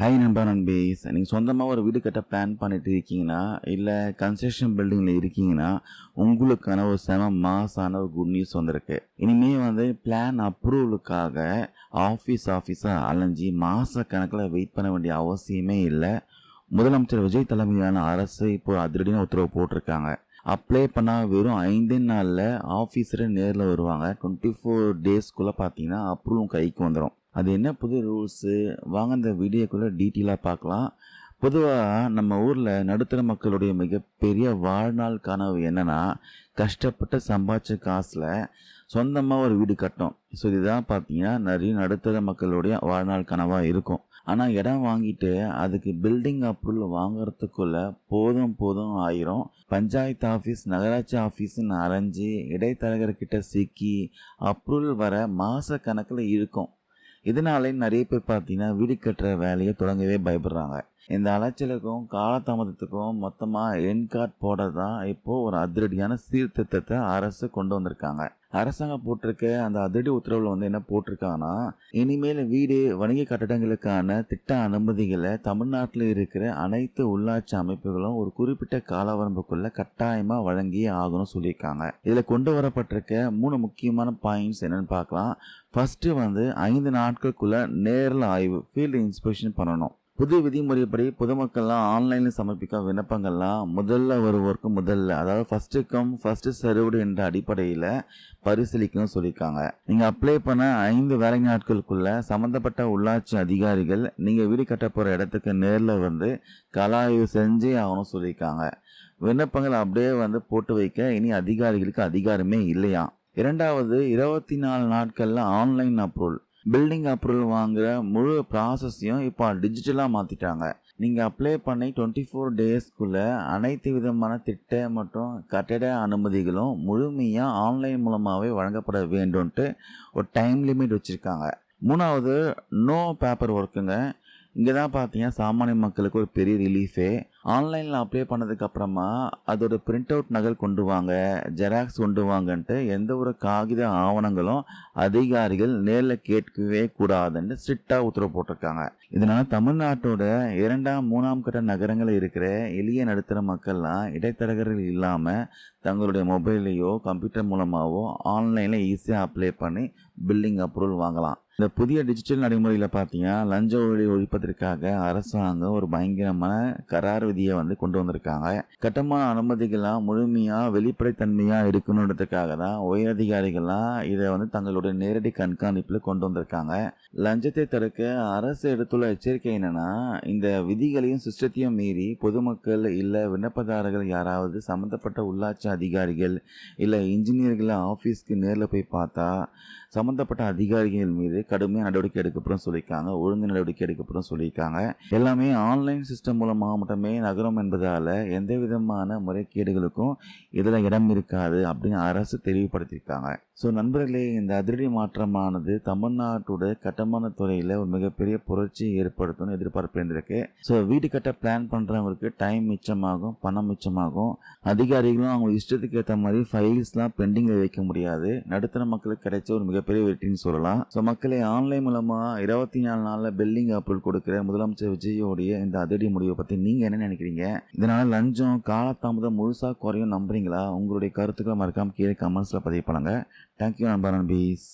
Hi நண்பா நண்பீஸ், நீங்கள் சொந்தமாக ஒரு வீடு கட்ட பிளான் பண்ணிட்டு இருக்கீங்கன்னா, இல்லை கன்ஸ்ட்ரக்ஷன் பில்டிங்கில் இருக்கீங்கன்னா, உங்களுக்கான ஒரு செம மாசான ஒரு குட் நியூஸ் வந்திருக்கு. இனிமேல் பிளான் அப்ரூவலுக்காக ஆஃபீஸாக அலைஞ்சி மாத கணக்கில் வெயிட் பண்ண வேண்டிய அவசியமே இல்லை. முதலமைச்சர் விஜய் தலைமையிலான அரசு இப்போ அதிரடியான உத்தரவு போட்டிருக்காங்க. அப்ளை பண்ணால் வெறும் 5 நாளில் ஆஃபீஸரை நேரில் வருவாங்க. 24 டேஸ்க்குள்ளே பார்த்தீங்கன்னா அப்ரூவல் கைக்கு வந்துடும். அது என்ன புது ரூல்ஸு, வாங்க இந்த வீடியோக்குள்ளே டீட்டெயிலாக பார்க்கலாம். பொதுவாக நம்ம ஊரில் நடுத்தர மக்களுடைய மிகப்பெரிய வாழ்நாள் கனவு என்னென்னா, கஷ்டப்பட்டு சம்பாதிச்ச காசில் சொந்தமாக ஒரு வீடு கட்டணும். ஸோ இதுதான் பார்த்தீங்கன்னா நிறைய நடுத்தர மக்களுடைய வாழ்நாள் கனவாக இருக்கும். ஆனால் இடம் வாங்கிட்டு அதுக்கு பில்டிங் அப்ரூவல் வாங்குறதுக்குள்ளே போதும் ஆயிரும். பஞ்சாயத்து ஆஃபீஸ், நகராட்சி ஆஃபீஸ்ன்னு அலைஞ்சி இடைத்தரகர்கிட்ட சிக்கி அப்ரூவல் வர மாத கணக்கில் இருக்கும். இதனாலே நிறைய பேர் பார்த்தீங்கன்னா வீடு கட்டுற வேலையை தொடங்கவே பயப்படுறாங்க. இந்த அலைச்சலுக்கும் காலதாமதத்துக்கும் மொத்தமாக என் கார்டு போட தான் இப்போது ஒரு அதிரடியான சீர்திருத்தத்தை அரசு கொண்டு வந்திருக்காங்க. அரசாங்கம் போட்டிருக்க அந்த அதிரடி உத்தரவில் என்ன போட்டிருக்காங்கன்னா, இனிமேல் வீடு வணிக கட்டடங்களுக்கான திட்ட அனுமதிகளை தமிழ்நாட்டில் இருக்கிற அனைத்து உள்ளாட்சி அமைப்புகளும் ஒரு குறிப்பிட்ட காலவரம்புக்குள்ள கட்டாயமாக வழங்கியே ஆகணும்னு சொல்லியிருக்காங்க. இதில் கொண்டு வரப்பட்டிருக்க 3 முக்கியமான பாயிண்ட்ஸ் என்னன்னு பார்க்கலாம். ஃபர்ஸ்ட் 5 நாட்களுக்குள்ள நேரில் ஆய்வு, ஃபீல்டு இன்ஸ்பெக்ஷன் பண்ணணும். புது விதிமுறைப்படி பொதுமக்கள்லாம் ஆன்லைனில் சமர்ப்பிக்க விண்ணப்பங்கள்லாம் அதாவது ஃபர்ஸ்ட் கம் ஃபர்ஸ்ட் சர்வ்டு என்ற அடிப்படையில் பரிசீலிக்கணும்னு சொல்லியிருக்காங்க. நீங்கள் அப்ளை பண்ண 5 வேலை நாட்களுக்குள்ள சம்மந்தப்பட்ட உள்ளாட்சி அதிகாரிகள் நீங்கள் வீடு கட்ட போகிற இடத்துக்கு நேரில் கள ஆய்வு செஞ்சே ஆகணும்னு சொல்லியிருக்காங்க. விண்ணப்பங்கள் அப்படியே போட்டு வைக்க இனி அதிகாரிகளுக்கு அதிகாரமே இல்லையா. இரண்டாவது, 24 நாட்களில் ஆன்லைன் அப்ரூவல். பில்டிங் அப்ரூவல் வாங்குற முழு ப்ராசஸையும் இப்போ டிஜிட்டலாக மாற்றிட்டாங்க. நீங்கள் அப்ளை பண்ணி 24 டேஸ்க்குள்ளே அனைத்து விதமான திட்ட மற்றும் கட்டட அனுமதிகளும் முழுமையாக ஆன்லைன் மூலமாகவே வழங்கப்பட வேண்டும்ன்ட்டு ஒரு டைம் லிமிட் வச்சுருக்காங்க. மூணாவது, நோ பேப்பர் ஒர்க்குங்க. இங்கே தான் பார்த்தீங்கன்னா சாமானிய மக்களுக்கு ஒரு பெரிய ரிலீஃபே. ஆன்லைனில் அப்ளை பண்ணதுக்கு அப்புறமா அதோட பிரிண்ட் அவுட் நகல் கொண்டு வாங்க, ஜெராக்ஸ் கொண்டு வாங்கன்ட்டு எந்த ஒரு காகித ஆவணங்களும் அதிகாரிகள் நேரில் கேட்கவே கூடாதுன்னு ஸ்ட்ரிக்டாக உத்தரவு போட்டிருக்காங்க. இதனால் தமிழ்நாட்டோட 2ஆம் 3ஆம் கட்ட நகரங்களில் இருக்கிற எளிய நடுத்தர மக்கள்லாம் இடைத்தரகர்கள் இல்லாமல் தங்களுடைய மொபைல்லையோ கம்ப்யூட்டர் மூலமாகவோ ஆன்லைனில் ஈஸியாக அப்ளை பண்ணி பில்டிங் அப்ரூவல் வாங்கலாம். இந்த புதிய டிஜிட்டல் நடைமுறையில் பார்த்தீங்கன்னா லஞ்ச ஊழலை ஒழிப்பதற்காக அரசாங்கம் ஒரு பயங்கரமான கரார் விதியை கொண்டு வந்திருக்காங்க. கட்டுமான அனுமதிகள்லாம் முழுமையாக வெளிப்படைத்தன்மையாக இருக்கணுன்றதுக்காக தான் உயரதிகாரிகள்லாம் இதை தங்களுடைய நேரடி கண்காணிப்பில் கொண்டு வந்திருக்காங்க. லஞ்சத்தை தடுக்க அரசு எடுத்துள்ள எச்சரிக்கை என்னன்னா, இந்த விதிகளையும் சிஸ்டத்தையும் மீறி பொதுமக்கள் இல்லை விண்ணப்பதாரர்கள் யாராவது சம்மந்தப்பட்ட உள்ளாட்சி அதிகாரிகள் இல்லை இன்ஜினியர்களை ஆஃபீஸ்க்கு நேரில் போய் பார்த்தா சம்மந்தப்பட்ட அதிகாரிகள் மீது கடுமையாக நடவடிக்கை எடுக்கப்படும் சொல்லியிருக்காங்க. ஒழுங்கு நடவடிக்கை எடுக்கப்படும் சொல்லியிருக்காங்க. எல்லாமே ஆன்லைன் சிஸ்டம் மூலமாக மட்டுமே நகரும் என்பதால் எந்த விதமான முறைகேடுகளுக்கும் இதில் இடம் இருக்காது அப்படின்னு அரசு தெளிவுபடுத்தியிருக்காங்க. ஸோ நண்பர்களே, இந்த அதிரடி மாற்றமானது தமிழ்நாட்டோட கட்டுமான துறையில் ஒரு மிகப்பெரிய புரட்சி ஏற்படுத்தும்னு எதிர்பார்ப்பு இருக்கு. ஸோ வீடு கட்ட பிளான் பண்ணுறவங்களுக்கு டைம் மிச்சமாகும், பணம் மிச்சமாகும். அதிகாரிகளும் அவங்க இஷ்டத்துக்கு ஏற்ற மாதிரி ஃபைல்ஸ்லாம் பெண்டிங்கில் வைக்க முடியாது. நடுத்தர மக்களுக்கு கிடைச்ச ஒரு மிகப்பெரிய வெற்றின்னு சொல்லலாம். ஸோ மக்களை ஆன்லைன் மூலமாக 24 நாளில் பில்டிங் அப்ரூவல் கொடுக்குற முதலமைச்சர் விஜயோடைய இந்த அதிரடி முடிவை பற்றி நீங்கள் என்ன நினைக்கிறீங்க? இதனால் லஞ்சம் காலதாமதம் முழுசாக குறையும் நம்புறீங்களா? உங்களுடைய கருத்துக்களை மறக்காம கீழே கமெண்ட்ஸில் பதிவு பண்ணுங்க. தேங்க்யூ நண்பர் நண்பீஸ்.